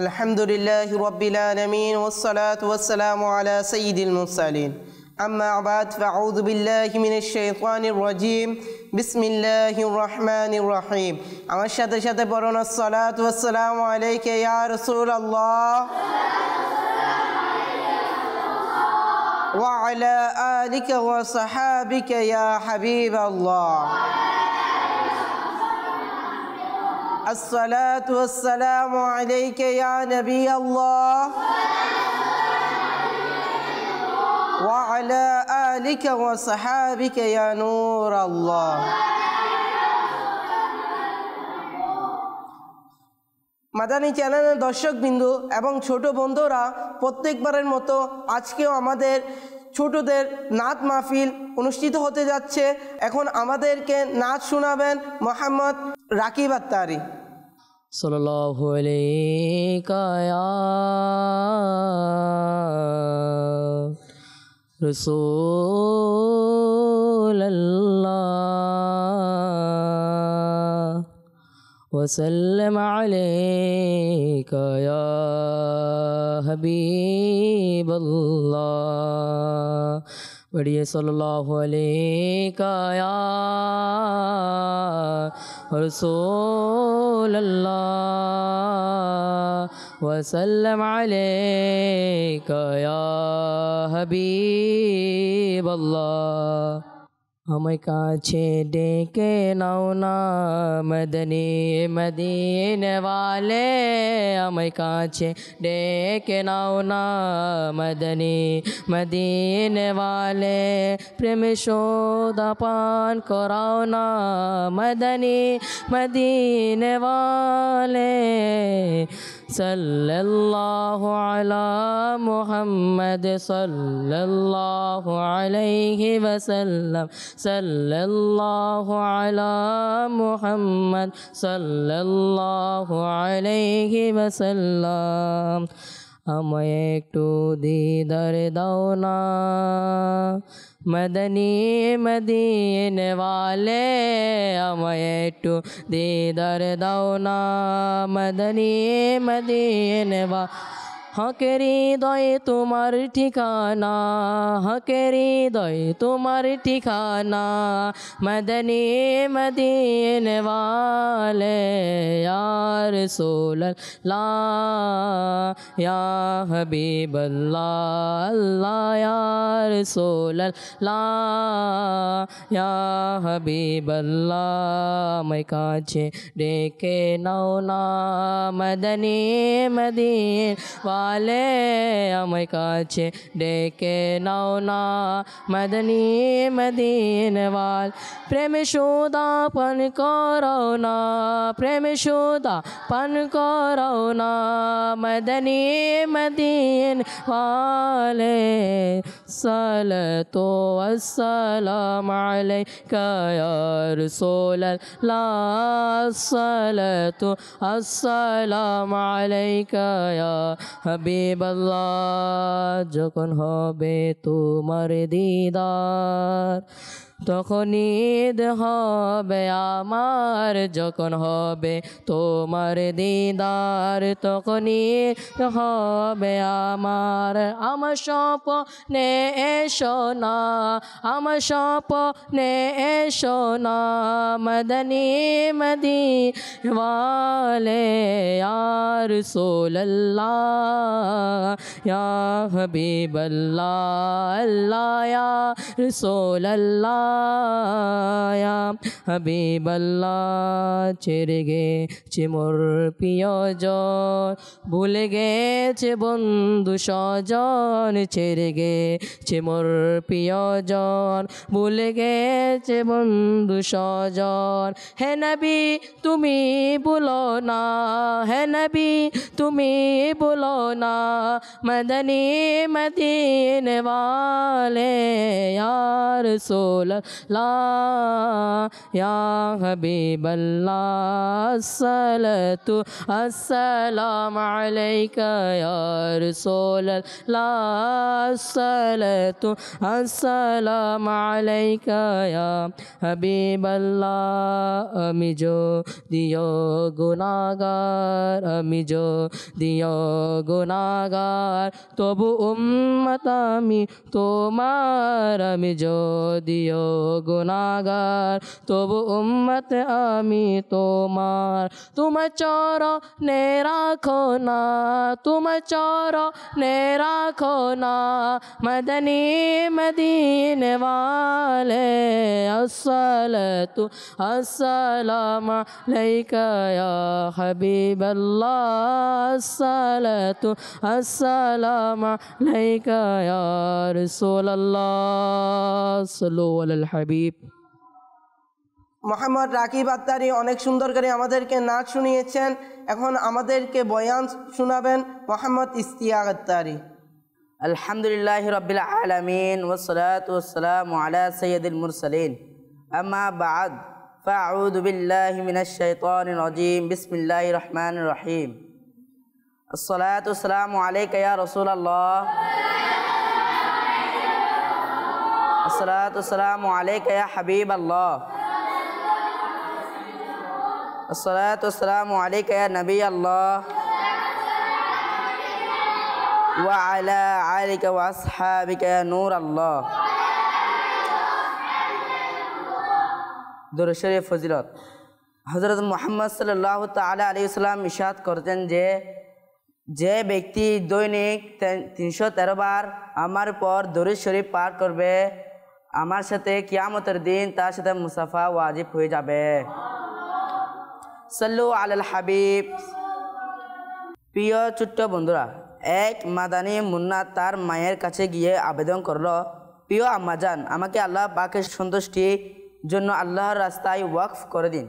अल्हम्दुलिल्लाहि रब्बिल आलमीन वस्सलातु वस्सलामु अला सय्यिदिल मुरसलीन अम्मा बाद फ़अऊज़ु बिल्लाहि मिनश शैतानिर रजीम बिस्मिल्लाहिर रहमानिर रहीम। আমার সাথে সাথে পড়ুন আসসালাতু ওয়াসসালামু আলাইকা ইয়া রাসূলুল্লাহ ওয়া আলা আলিকা ওয়া সাহাবিকা ইয়া হাবিবাল্লাহ। अस्सलातु वस्सलामु अलैका या नबी अल्लाह व अला आलिका व सहाबिका या नूर अल्लाह। মাদানী চ্যানেলের দর্শকবৃন্দু এবং ছোট বন্ধুরা, প্রত্যেকবারের মতো আজকেও আমাদের ছোটদের নাত মাহফিল অনুষ্ঠিত হতে যাচ্ছে। এখন আমাদেরকে নাচ শোনাবেন মোহাম্মদ রাকিব আত্তারি। सल्लल्लाहु अलैका या रसूलल्लाह वसल्लम अलैका या हबीबल्लाह। बढ़िए सल्लल्लाहु अलैका या रसूलल्लाह वसल्लम अलैका या हबीबल्लाह। हमें काछे डेके नाओ ना मदनी मदीने वाले, हमें काछे डेके नाओ ना मदनी मदीने वाले, प्रेम शोदा पान कराओ ना मदनी मदीने वाले। सल्लल्लाहु अला मुहम्मद सल्लल्लाहु अलैहि वसल्लम, सल्लल्लाहु अला मुहम्मद सल्लल्लाहु अलैहि वसल्लम। हमें एकटू दीदार दाओ ना मदनी मदीने वाले, हमें एकटू दीदार दाओ ना मदनी मदीने वाले। हकेर हृदय तुम्हार ठिकाना, हकेर हृदय तुम्हार ठिकाना, मदनी मदीने वाले। या रसूलल्लाह या हबीबल्लाह, अल्लाह या रसूलल्लाह या हबीबल्लाह। मैं काछे डेके नाओ ना मदनी मदीने वाले, हमें काछे डेके नाओ ना मदनी मदीने वाले। प्रेम शोदा पन कराओ ना, प्रेम शोदा पन कराओ ना मदनी मदीने वाले। सलातो अस्सलाम अलैका या रसूलल्लाह, सलातो अस्सलाम अलैका या हबीबल्लाह। যখন হবে তোমার দিদার তখন ঈদ হবে আমার, যখন হবে তোমার দিদার তখন ঈদ হবে আমার। আমার স্বপ্নে এসো না, আমার স্বপ্নে এসো না মদনী মদীনে वाले। या रसूलल्लाह या हबीबल्लाह, अल्लाह या रसूलल्लाह या हबीबल्लाह। ছেড়ে গেছে মোর প্রিয়জন, ভুলে গেছে বন্ধু স্বজন, ছেড়ে গেছে মোর প্রিয়জন, ভুলে গেছে বন্ধু স্বজন। হে নবী তুমি ভুলো না, হে নবী তুমি ভুলো না মদনী মদীনে वाले। या रसूल अल्लाह या हबीब अल्लाह अस्सलातु अस्सलामु अलैका या रसूल अल्लाह अस्सलातु अस्सलामु अलैका या हबीब अल्लाह আমি যদিও গুনাহগার আমি যদিও গুনাহগার তবু উম্মত আমি তোমার আমি যদিও গুনাহগার তবু উম্মত আমি তোমার তোমার চরণে রাখো না তোমার চরণে রাখো না মদনী মদিনে वाले अस्सलातु अस्सलामु अलैका या हबीब अल्लाह अस्सलातु अस्सलामु अलैका या रसूल अल्लाह सल्लु अलल हबीब। মোহাম্মদ রাকিব আত্তারি অনেক সুন্দর করে আমাদেরকে নাচ শুনিয়েছেন। এখন আমাদেরকে বয়ান শোনাবেন মোহাম্মদ ইশতিয়াক আত্তারি। अल्हम्दुलिल्लाहि रब्बिल आलमीन वस्सलातु वस्सलामु अला सय्यिदिल मुरसलीन अम्मा बाद फ़अऊज़ु बिल्लाहि मिनश शैतानिर रजीम बिस्मिल्लाहिर रहमानिर रहीम अस्सलातु वस्सलामु अलैका या रसूलल्लाह अस्सलातु वस्सलामु अलैका या हबीबल्लाह अस्सलातु वस्सलामु अलैका या नबी अल्लाह व अला आलिका व अस्हाबिका या नूर अल्लाह। दुरूद शरीफ फजीलत हज़रत मुहम्मद सल्लल्लाहु ताला अलैहि वसल्लम इरशाद करतें जे व्यक्ति दैनिक 313 বার আমার পর দুরূদ শরীফ পাঠ করবে আমার সাথে কিয়ামতের দিন তার সাথে মুসাফা ওয়াজিব হয়ে যাবে। সাল্লু আলাল হাবিব। প্রিয় ছোট্ট বন্ধুরা, এক মাদানী মুন্না তার মায়ের কাছে গিয়ে আবেদন করলো, প্রিয় আম্মাজান, আমাকে আল্লাহ পাকের সন্তুষ্টির জন্য আল্লাহর রাস্তায় ওয়াকফ করে দিন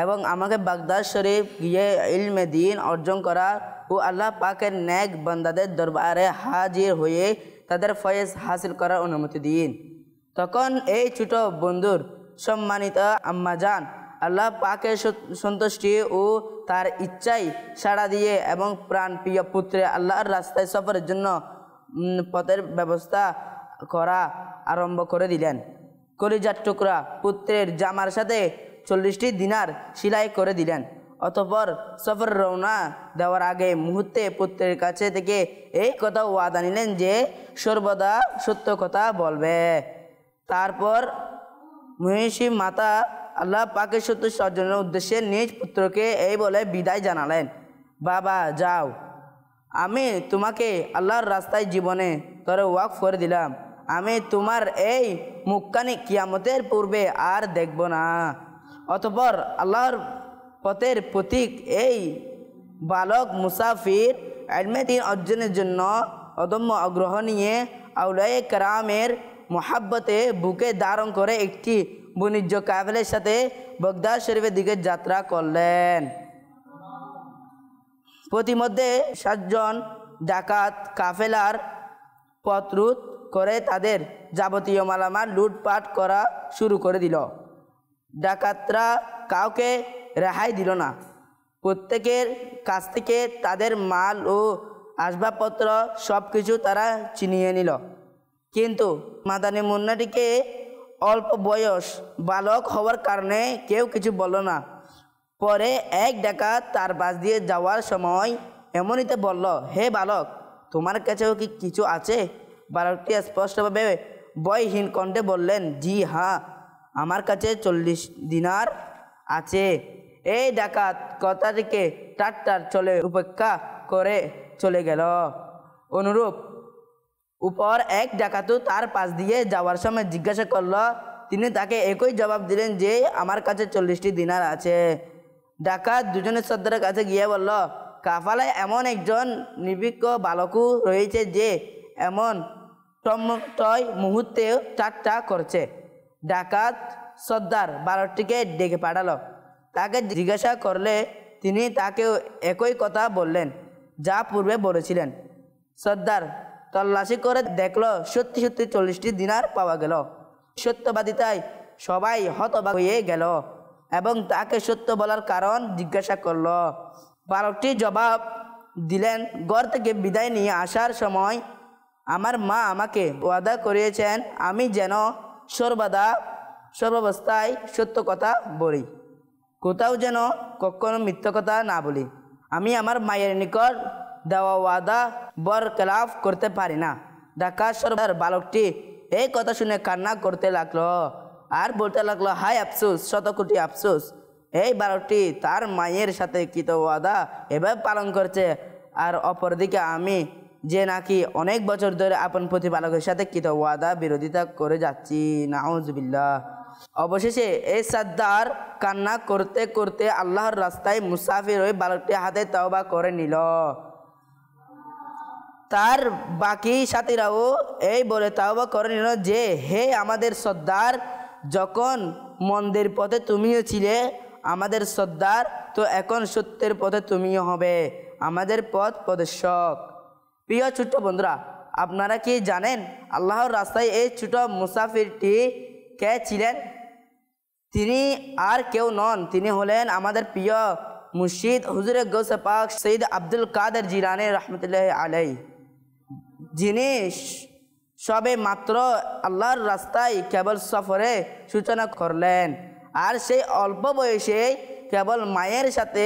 এবং আমাকে বাগদাদ শরীফ গিয়ে ইলমে দ্বীন অর্জন করার ও আল্লাহ পাকের নেক বান্দাদের দরবারে হাজির হয়ে তাদের ফয়েজ হাসিল করার অনুমতি দিন। তখন এই ছোট বন্ধুর সম্মানিত আম্মাজান আল্লাহ পাকের সন্তুষ্টি ও তার ইচ্ছায় সাড়া দিয়ে এবং প্রাণ প্রিয় পুত্রে আল্লাহর রাস্তায় সফরের জন্য পথের ব্যবস্থা করা আরম্ভ করে দিলেন। কলিজার টুকরা পুত্রের জামার সাথে 40টি দিনার সেলাই করে দিলেন। অতঃপর সফর রওনা দেওয়ার আগে মুহূর্তে পুত্রের কাছে থেকে এই কথা ওয়াদা নিলেন যে সর্বদা সত্য কথা বলবে। তারপর মহিষী মাতা আল্লাহ পাকের সন্তুষ্টি অর্জনের উদ্দেশ্যে নিজ পুত্রকে এই বলে বিদায় জানালেন, বাবা যাও, আমি তোমাকে আল্লাহর রাস্তায় জীবনে তরে ওয়াকফ করে দিলাম। আমি তোমার এই মুখখানি কিয়ামতের পূর্বে আর দেখব না। অতঃপর আল্লাহর পথের প্রতীক এই বালক মুসাফির ইলমে দ্বীন অর্জনের জন্য অদম্য আগ্রহ নিয়ে আউলিয়ায়ে কেরামের মোহাব্বতে বুকে ধারণ করে একটি বাণিজ্য কাফেলার সাথে বাগদাদ শরীফের দিকে যাত্রা করলেন। প্রতিমধ্যে 7 জন ডাকাত কাফেলার পথ রোধ করে তাদের যাবতীয় মালামাল লুটপাট করা শুরু করে দিল। ডাকাতরা কাউকে রেহাই দিল না। প্রত্যেকের কাছ থেকে তাদের মাল ও আসবাবপত্র সব কিছু তারা ছিনিয়ে নিল। কিন্তু মাদানী মুন্নাটিকে অল্প বয়স বালক হওয়ার কারণে কেউ কিছু বলল না। পরে এক ডাকাত তার পাশ দিয়ে যাওয়ার সময় এমনিতে বলল, হে বালক, তোমার কাছেও কি কিছু আছে? বালকটি স্পষ্টভাবে ভয়হীন কণ্ঠে বললেন, জি হ্যাঁ, আমার কাছে 40 দিনার আছে। এই ডাকাত কথাটিকে টাট্টার চলে উপেক্ষা করে চলে গেল। অনুরূপ উপর এক ডাকাতও তার পাশ দিয়ে যাওয়ার সময় জিজ্ঞাসা করল, তিনি তাকে একই জবাব দিলেন যে আমার কাছে 40টি দিনার আছে। ডাকাত দুজনের সর্দারের কাছে গিয়ে বলল, কাফালায় এমন একজন নির্ভীক বালকও রয়েছে যে এমন টমটয় মুহূর্তে ঠাট্টা করছে। ডাকাত সর্দার বালকটিকে ডেকে পাঠালো। তাকে জিজ্ঞাসা করলে তিনি তাকেও একই কথা বললেন যা পূর্বে বলেছিলেন। সর্দার তল্লাশি করে দেখলো সত্যি সত্যি 40টি দিনার পাওয়া গেল। সত্যবাদিতায় সবাই হতবাক হয়ে গেল এবং তাকে সত্য বলার কারণ জিজ্ঞাসা করল। বালকটি জবাব দিলেন, ঘর থেকে বিদায় নিয়ে আসার সময় আমার মা আমাকে ওয়াদা করিয়েছেন আমি যেন সর্বাবস্থায় সত্য কথা বলি, কোথাও যেন কখনো মিথ্যা কথা না বলি। আমি আমার মায়ের নিকট দেওয়া ওয়াদা বরখেলাপ করতে পারি না। ঢাকা সর্দার বালকটি এই কথা শুনে কান্না করতে লাগলো আর বলতে লাগলো, হায় আফসোস, শত কোটি আফসোস, এই বালকটি তার মায়ের সাথে কৃত ওয়াদা এভাবে পালন করছে, আর অপরদিকে আমি যে নাকি অনেক বছর ধরে আপন প্রতিপালকের সাথে কৃত ওয়াদা বিরোধিতা করে যাচ্ছি। নাউজুবিল্লাহ। অবশেষে এই সর্দার কান্না করতে করতে আল্লাহর রাস্তায় মুসাফির হয়ে বালকটি হাতে তওবা করে নিল। তার বাকি সাথীরাও এই বলে তওবা করে নিল যে, হে আমাদের সর্দার, যখন মন্দের পথে তুমিও ছিলে আমাদের সর্দার, তো এখন সত্যের পথে তুমিও হবে আমাদের পথ প্রদর্শক। প্রিয় ছোট্ট বন্ধুরা, আপনারা কি জানেন আল্লাহর রাস্তায় এই ছোট মুসাফিরটি কে ছিলেন? তিনি আর কেউ নন, তিনি হলেন আমাদের প্রিয় মুর্শিদ হুজুরে গৌসে পাক সৈয়দ আব্দুল কাদের জিলানী রহমতুল্লাহ আলাই, যিনি সবে মাত্র আল্লাহর রাস্তায় কেবল সফরে সূচনা করলেন। আর সেই অল্প বয়সে কেবল মায়ের সাথে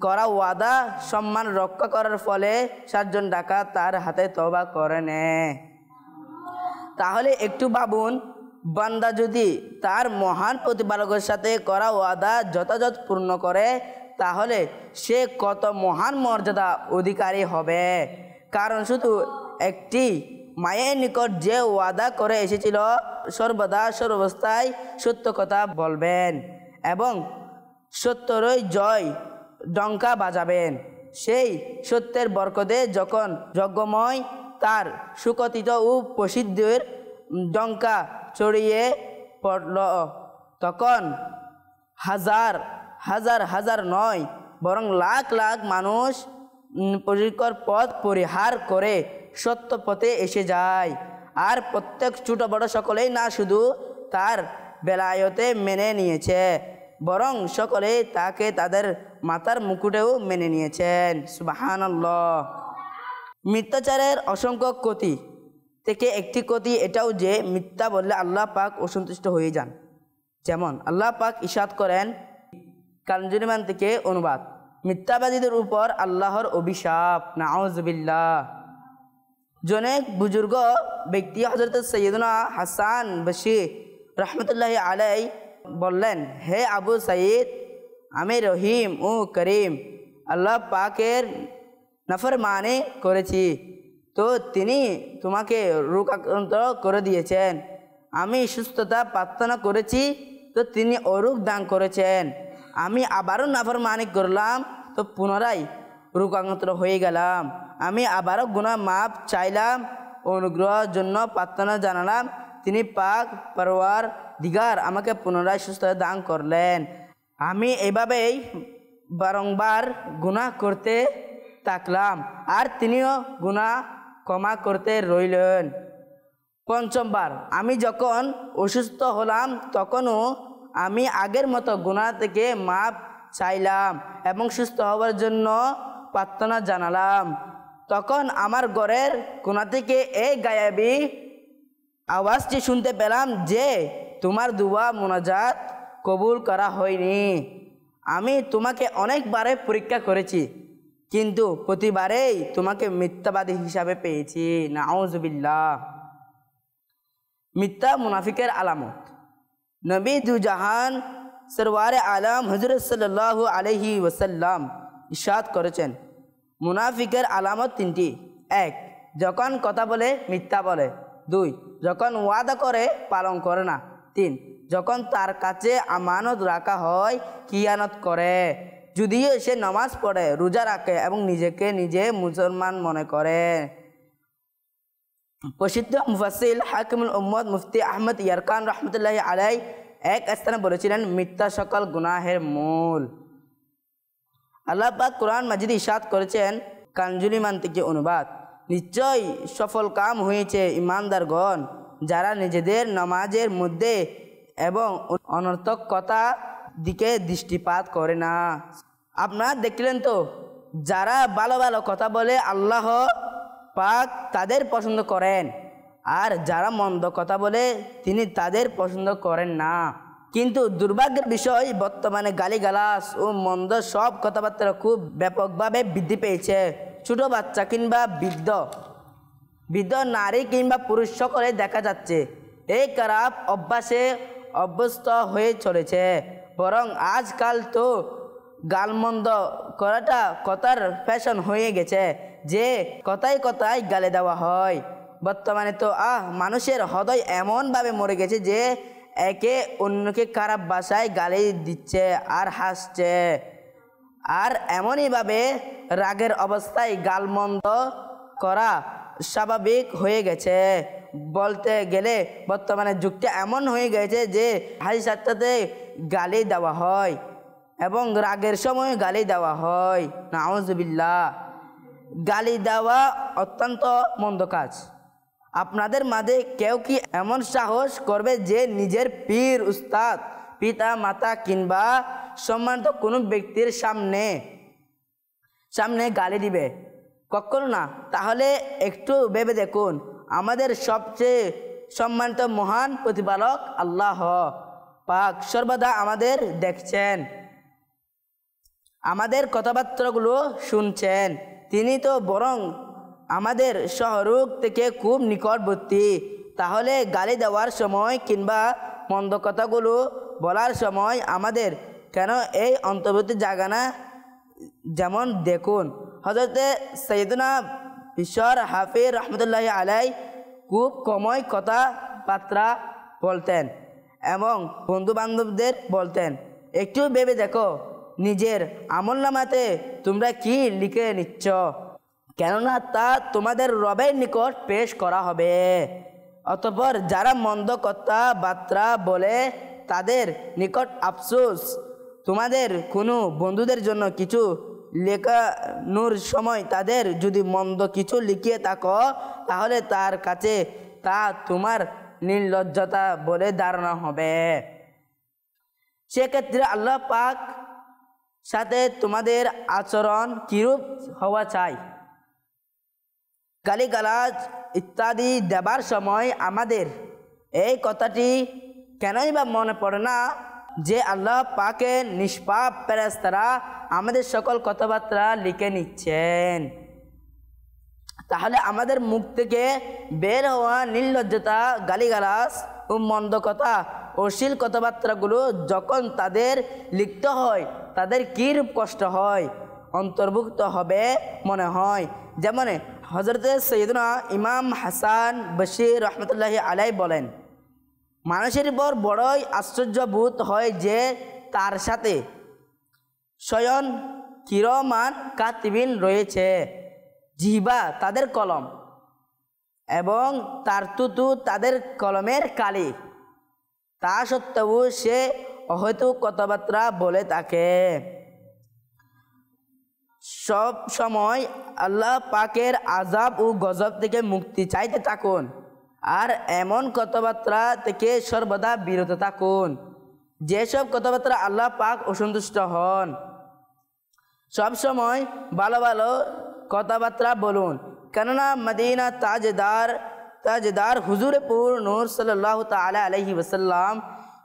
করা ওয়াদা সম্মান রক্ষা করার ফলে 7 জন ডাকাত তার হাতে তওবা করে নেয়। তাহলে একটু ভাবুন, বান্দা যদি তার মহান প্রতিপালকের সাথে করা ওয়াদা যথাযথ পূর্ণ করে, তাহলে সে কত মহান মর্যাদা অধিকারী হবে। কারণ শুধু একটি মায়ের নিকট যে ওয়াদা করে এসেছিল সর্বদা সর্বাবস্থায় সত্য কথা বলবেন এবং সত্যরই জয় ডঙ্কা বাজাবেন, সেই সত্যের বরকতে যখন যজ্ঞময় তার সুকথিত ও প্রসিদ্ধের ডঙ্কা ছড়িয়ে পড়ল, তখন হাজার হাজার হাজার নয় বরং লাখ লাখ মানুষ পরিষ্কার পথ পরিহার করে সত্য পথে এসে যায়। আর প্রত্যেক ছোট বড় সকলেই না শুধু তার বেলায়তে মেনে নিয়েছে, বরং সকলে তাকে তাদের মাথার মুকুটেও মেনে নিয়েছেন। সুবহানাল্লাহ। মিথ্যাচারের অসংখ্য ক্ষতি থেকে একটি ক্ষতি এটাও যে মিথ্যা বললে আল্লাহ পাক অসন্তুষ্ট হয়ে যান। যেমন আল্লাহ পাক ইরশাদ করেন, কানজুরিমান থেকে অনুবাদ, মিথ্যাবাদীদের উপর আল্লাহর অভিশাপ। নাউজুবিল্লাহ। জনেক বুজুর্গ ব্যক্তি হযরত সৈয়দনা হাসান বশরি রহমতুল্লাহ আলাই বললেন, হে আবু সাঈদ, আমি রহিম ও করিম আল্লাহ পাকের নাফরমানি করেছি, তো তিনি তোমাকে রোগাক্রান্ত করে দিয়েছেন। আমি সুস্থতা প্রার্থনা করেছি, তো তিনি অরোগ দান করেছেন। আমি আবারও নাফরমানি করলাম, তো পুনরায় রোগাক্রান্ত হয়ে গেলাম। আমি আবারও গুনাহ মাফ চাইলাম, অনুগ্রহের জন্য প্রার্থনা জানালাম, তিনি পাক পরওয়ারদিগার আমাকে পুনরায় সুস্থতা দান করলেন। আমি এভাবেই বারংবার গুনাহ করতে থাকলাম আর তিনিও গুনাহ ক্ষমা করতে রইলেন। পঞ্চমবার আমি যখন অসুস্থ হলাম, তখনও আমি আগের মতো গুনাহ থেকে মাপ চাইলাম এবং সুস্থ হওয়ার জন্য প্রার্থনা জানালাম। তখন আমার ঘরের কোণা থেকে এই গায়েবী আওয়াজটি শুনতে পেলাম যে, তোমার দুয়া মুনাজাত কবুল করা হয়নি। আমি তোমাকে অনেকবারে পরীক্ষা করেছি, কিন্তু প্রতিবারেই তোমাকে মিথ্যাবাদী হিসাবে পেয়েছি। নাউজুবিল্লাহ। মিথ্যা মুনাফিকের আলামত। নবী দুজাহান সরওয়ারে আলম হযরত সাল্লাল্লাহু আলাইহি ওয়াসাল্লাম ইরশাদ করেছেন, মুনাফিকের আলামত 3টি। 1. যখন কথা বলে মিথ্যা বলে। 2. যখন ওয়াদা করে পালন করে না। 3. যখন তার কাছে আমানত রাখা হয় খিয়ানত করে। যদিও সে নামাজ পড়ে, রোজা রাখে এবং নিজেকে নিজে মুসলমান মনে করে। প্রসিদ্ধ মুফাসসির হাকিমুল উম্মত মুফতি আহমদ ইয়ারকান রহমতুল্লাহ আলাই এক স্থানে বলেছিলেন, মিথ্যা সকল গুনাহের মূল। আল্লাহ পাক কোরআন মাজিদ ইরশাদ করেছেন, কানজুল ইমান থেকে অনুবাদ, নিশ্চয় সফল কাম হয়েছে ইমানদারগণ যারা নিজেদের নামাজের মধ্যে এবং অনর্থক কথা দিকে দৃষ্টিপাত করে না। আপনারা দেখলেন তো, যারা ভালো ভালো কথা বলে আল্লাহ পাক তাদের পছন্দ করেন, আর যারা মন্দ কথা বলে তিনি তাদের পছন্দ করেন না। কিন্তু দুর্ভাগ্যের বিষয়, বর্তমানে গালিগালাজ ও মন্দ সব কথাবার্তা খুব ব্যাপকভাবে বৃদ্ধি পেয়েছে। ছোট বাচ্চা কিংবা বৃদ্ধ নারী কিংবা পুরুষ সকলে দেখা যাচ্ছে এই খারাপ অভ্যাসে অভ্যস্ত হয়ে চলেছে। বরং আজকাল তো গালমন্দ করাটা কথার ফ্যাশন হয়ে গেছে, যে কথায় কথায় গালে দেওয়া হয়। বর্তমানে তো মানুষের হৃদয় এমনভাবে মরে গেছে যে একে অন্যকে খারাপ ভাষায় গালি দিচ্ছে আর হাসছে, আর এমনইভাবে রাগের অবস্থায় গালমন্দ করা স্বাভাবিক হয়ে গেছে। বলতে গেলে বর্তমানে যুগটা এমন হয়ে গেছে যে হাসি ঠাট্টাতে গালি দেওয়া হয় এবং রাগের সময় গালি দেওয়া হয়। নাউজুবিল্লাহ। গালি দেওয়া অত্যন্ত মন্দ কাজ। আপনাদের মাঝে কেউ কি এমন সাহস করবে যে নিজের পীর, উস্তাদ, পিতা মাতা কিংবা সম্মানিত কোনো ব্যক্তির সামনে গালি দিবে? কখনো না। তাহলে একটু ভেবে দেখুন, আমাদের সবচেয়ে সম্মানিত মহান প্রতিপালক আল্লাহ পাক সর্বদা আমাদের দেখছেন, আমাদের কথাবার্তাগুলো শুনছেন। তিনি তো বরং আমাদের সহরূপ থেকে খুব নিকটবর্তী। তাহলে গালি দেওয়ার সময় কিংবা মন্দ কথাগুলো বলার সময় আমাদের কেন এই অন্তর্বর্তী জায়গা না? যেমন দেখুন, হযরতে সৈয়দনা বিশর হাফিজ রহমতুল্লাহ আলাই খুব কমই কথাবার্তা বলতেন এবং বন্ধু বান্ধবদের বলতেন, একটু ভেবে দেখো নিজের আমলনামাতে তোমরা কি লিখে নিচ্ছ, কেননা তা তোমাদের রবের নিকট পেশ করা হবে। অতঃপর যারা মন্দ কথাবার্তা বলে তাদের নিকট আফসোস। তোমাদের কোনো বন্ধুদের জন্য কিছু লেখানোর সময় তাদের যদি মন্দ কিছু লিখিয়ে থাকো, তাহলে তার কাছে তা তোমার নির্লজ্জতা বলে ধারণা হবে। সেক্ষেত্রে আল্লাহ পাক সাথে তোমাদের আচরণ কিরূপ হওয়া চাই? গালিগালাজ ইত্যাদি দেবার সময় আমাদের এই কথাটি কেনই বা মনে পড়ে না যে আল্লাহ পাকের নিষ্পাপ ফেরেশতারা আমাদের সকল কথাবার্তা লিখে নিচ্ছেন। তাহলে আমাদের মুখ থেকে বের হওয়া নির্লজ্জতা, গালিগালাজ ও মন্দ কথা, অশ্লীল কথাবার্তাগুলো যখন তাদের লিখতে হয়, তাদের কীরূপ কষ্ট হয় অন্তর্ভুক্ত হবে মনে হয়। যেমন হযরতে সৈয়দনা ইমাম হাসান বশির রহমতুল্লাহ আলাই বলেন, মানুষের উপর বড়ই আশ্চর্যবোধ হয় যে তার সাথে স্বয়ং কিরমান কাতিবিন রয়েছে, জিহ্বা তাদের কলম এবং তার তুতু তাদের কলমের কালি। তা সত্ত্বেও সে অহেতুক কথাবার্তা বলে থাকে। সব সময় আল্লাহ পাকের আযাব ও গজব থেকে মুক্তি চাইতে থাকুন, আর এমন কথাবার্তা থেকে সর্বদা বিরত থাকুন যেসব কথাবার্তা আল্লাহ পাক অসন্তুষ্ট হন। সব সময় ভালো ভালো কথাবার্তা বলুন, কেননা মদিনা তাজদার হুজুরে পুর নূর সাল্লাল্লাহু তাআলা আলাইহি ওয়াসাল্লাম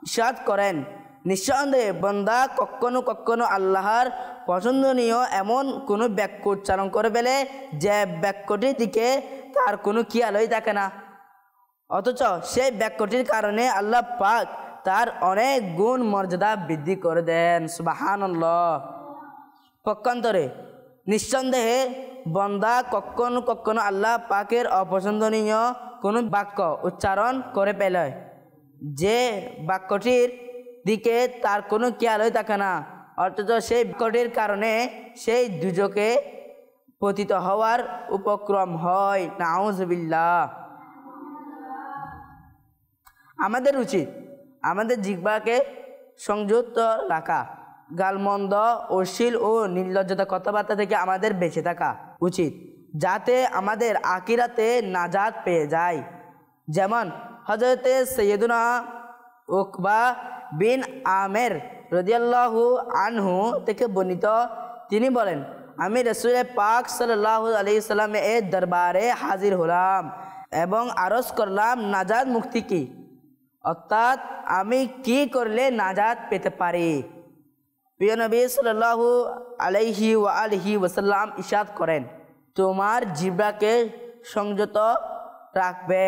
ইরশাদ করেন, নিঃসন্দেহে বান্দা কখনো আল্লাহর পছন্দনীয় এমন কোনো বাক্য উচ্চারণ করে ফেলে যে বাক্যটির দিকে তার কোনো খেয়ালই থাকে না, অথচ সেই বাক্যটির কারণে আল্লাহ পাক তার অনেক গুণ মর্যাদা বৃদ্ধি করে দেন। সুবহানাল্লাহ। পক্ষান্তরে নিঃসন্দেহে বান্দা কখনো আল্লাহ পাকের অপছন্দনীয় কোনো বাক্য উচ্চারণ করে ফেলে যে বাক্যটির দিকে তার কোনো খেয়ালই থাকে না, অথচ সেই বাক্যটির কারণে সেই দুজকে পতিত হওয়ার উপক্রম হয়। নাউজুবিল্লাহ। আমাদের উচিত আমাদের জিহ্বাকে সংযত রাখা, গালমন্দ, অশ্লীল ও নির্লজ্জতা কথাবার্তা থেকে আমাদের বেঁচে থাকা উচিত, যাতে আমাদের আখিরাতে নাজাত পেয়ে যায়। যেমন হযরতে সৈয়দুনা উকবা বিন আমের রাদিয়াল্লাহু আনহু থেকে বর্ণিত, তিনি বলেন, আমি রাসূল পাক সাল্লাল্লাহু আলাইহি সাল্লামের দরবারে হাজির হলাম এবং আরজ করলাম নাজাত মুক্তি কি, অর্থাৎ আমি কি করলে নাজাত পেতে পারি। প্রিয় নবী সাল্লাল্লাহু আলাইহি ওয়াসাল্লাম ইরশাদ করেন, তোমার জিহ্বাকে সংযত রাখবে,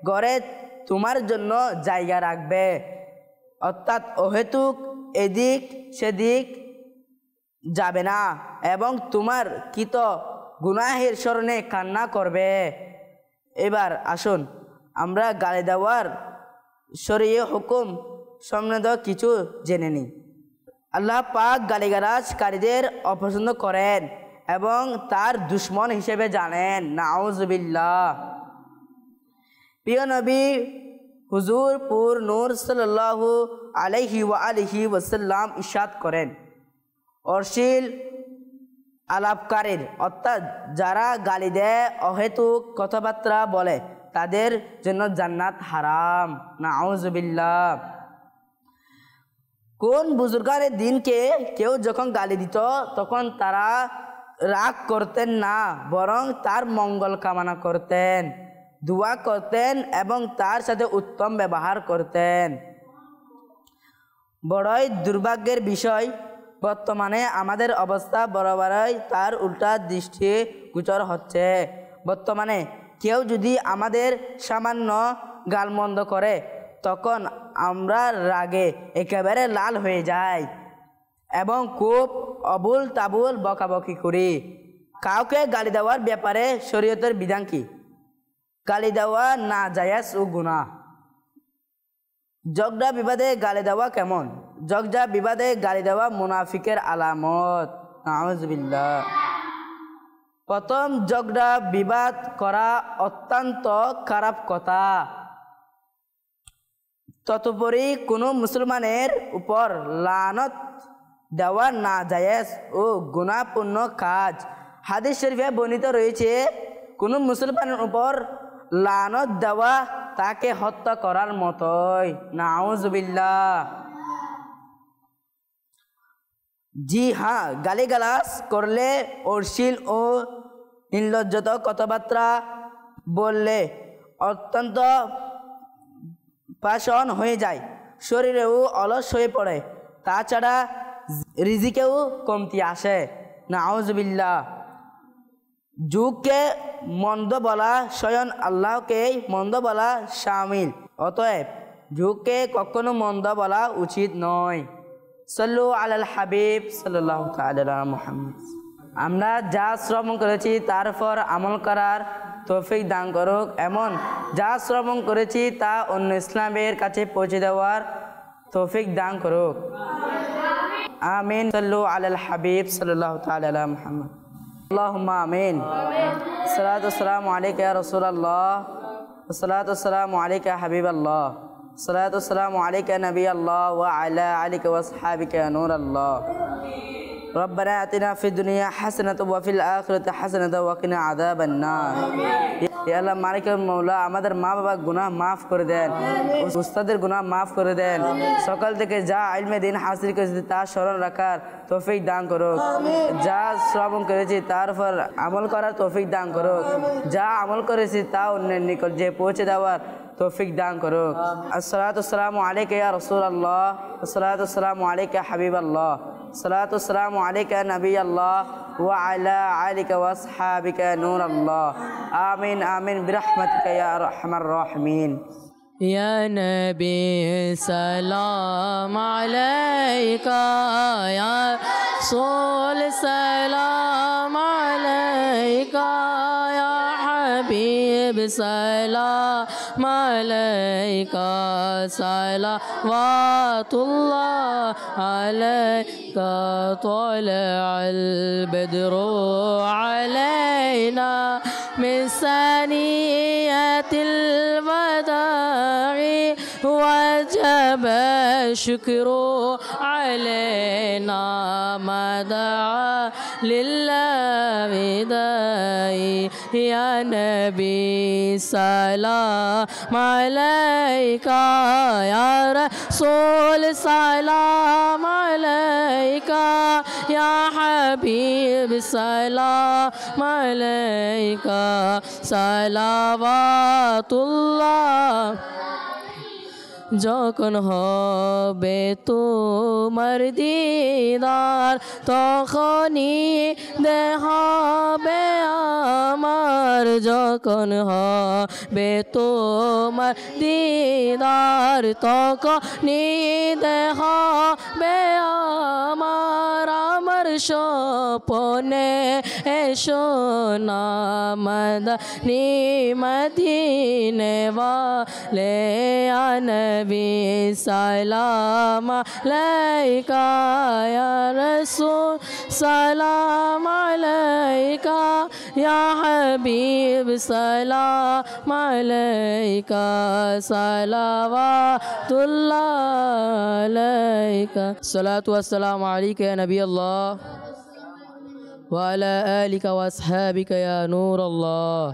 ঘরে তোমার জন্য জায়গা রাখবে, অর্থাৎ অহেতুক এদিক সেদিক যাবে না, এবং তোমার কৃত গুনাহের স্মরণে কান্না করবে। এবার আসুন আমরা গালি দেওয়ার শরীয়ত হুকুম সম্বন্ধে কিছু জেনে নিই। আল্লাহ পাক গালিগালাজকারীদের অপছন্দ করেন এবং তার দুশ্মন হিসেবে জানেন। নাউজুবিল্লাহ। প্রিয় নবী হুজুর পুর নূর সাল্লাল্লাহু আলাইহি ওয়াসাল্লাম ইরশাদ করেন, অশ্লীল আলাপকারীর অর্থাৎ যারা গালি দেয়, অহেতুক কথাবার্তা বলে, তাদের জন্য জান্নাত হারাম। নাউজুবিল্লাহ। কোন বুজুর্গানের দিনকে কেউ যখন গালি দিত তখন তারা রাগ করতেন না, বরং তার মঙ্গল কামনা করতেন, দোয়া করতেন এবং তার সাথে উত্তম ব্যবহার করতেন। বড়ই দুর্ভাগ্যের বিষয়, বর্তমানে আমাদের অবস্থা বরাবরই তার উল্টা দৃষ্টিগোচর হচ্ছে। বর্তমানে কেউ যদি আমাদের সামান্য গালমন্দ করে তখন আমরা রাগে একেবারে লাল হয়ে যাই এবং খুব অবুল তাবুল বকাবকি করি। কাউকে গালি দেওয়ার ব্যাপারে শরীয়তের বিধান কি? গালি দেওয়া নাজায়েজ ও গুনাহ। ঝগড়া বিবাদে গালি দেওয়া কেমন? ঝগড়া বিবাদে গালি দেওয়া মুনাফিকের আলামত। নাউজুবিল্লাহ। প্রথম ঝগড়া বিবাদ করা অত্যন্ত খারাপ কথা। তদুপরি কোনো মুসলমানের উপর লানত দেওয়া নাজায়েজ ও গুনাহপূর্ণ কাজ। হাদিস শরীফে বর্ণিত রয়েছে, কোনো মুসলমানের উপর লানত দেওয়া তাকে হত্যা করার মতোই। নাউজুবিল্লাহ। জি হ্যাঁ, গালিগালাজ করলে, অশ্লীল ও নির্লজ্জত কথাবার্তা বললে অত্যন্ত পাষাণ হয়ে যায়, শরীরেও অলস হয়ে পড়ে, তাছাড়া রিজিকেও কমতি আসে। নাউজুবিল্লাহ। যুগকে মন্দ বলা স্বয়ং আল্লাহকে মন্দ বলা শামিল, অতএব যুগকে কখনো মন্দ বলা উচিত নয়। সাল্লু আলাল হাবিব সাল্লাল্লাহু তাআলা মুহাম্মদ। আমরা যা শ্রবণ করেছি তার উপর আমল করার তৌফিক দান করুক, এমন যা শ্রবণ করেছি তা অন্য ইসলামের কাছে পৌঁছে দেওয়ার তৌফিক দান করুক। আমিন। সাল্লু আলাল হাবিব সাল্লাল্লাহু তাআলা মুহাম্মদ। আল্লাহুম্মা আমিন। সালাতু ওয়াসসালামু আলাইকা ইয়া রাসূলুল্লাহ, সালাতু ওয়াসসালামু আলাইকা ইয়া হাবিবাল্লাহ, সালাতু ওয়াসসালামু আলাইকা নবিয়াল্লাহ ওয়া আলা আলিকা ওয়া আসহাবিকা ইয়া নূরাল্লাহ। রব্বানা আতিনা ফিদ দুনিয়া হাসানাতাও ওয়া ফিল আখিরাতি হাসানাতাও ওয়া কিনা আযাবান্নার। ইয়া আল্লাহ মালিকুল মাওলা, আমাদের মা বাবার গুনাহ মাফ করে দেন, উস্তাদের গুনাহ মাফ করে দেন, সকাল থেকে যা ইলমে দিন হাসিল করেছি তা স্মরণ রাখার তৌফিক দান করুক, যা শ্রবণ করেছি তার উপর আমল করার তৌফিক দান করুক, যা আমল করেছি তা অন্যের নিকট যে পৌঁছে দেওয়ার তৌফিক দান করুক। আসসালাতু ওয়াসসালামু আলাইকা ইয়া রাসূলুল্লাহ, আসসালাতু ওয়াসসালামু আলাইকা হাবিবাল্লাহ, সালাতু ওয়াসসালামু আলাইকা নবিয়াল্লাহ ওয়া আলা আলিকা ওয়া আসহাবিকা নূরাল্লাহ। আমিন আমিন বিরহমাতিকা ইয়া আরহামার রাহিমিন। या नबी सलाम अलैका, या रसूल सलाम अलैका, या हबीब सलाम अलैका, सलावातुल्लाह अलैका, तलअल बद्रु अलैना मिन सनियतिल वदाअ वजब शुक्र अलैना मा दआ लिल्लाहि दाई या नबी सलाम अलैका या रसूल सलाम अलैका या हबीब सलाम अलैका सलावातुल्लाह যখন হবে তোমার দিদার তখনই দেখাবে আমার যখন হবে তোমার দিদার তখনই দেখাবে আমার আমার স্বপ্নে এসো না মদনী মদিনে ওয়ালে नबी सलाम अलैका या रसूल सलाम अलैका या हबीब सलाम अलैका सलावातुल्लाह अलैका सलातु वस्सलामु अलैका या नबी अल्लाह व अला आलिका व अस्हाबिका या नूर अल्लाह।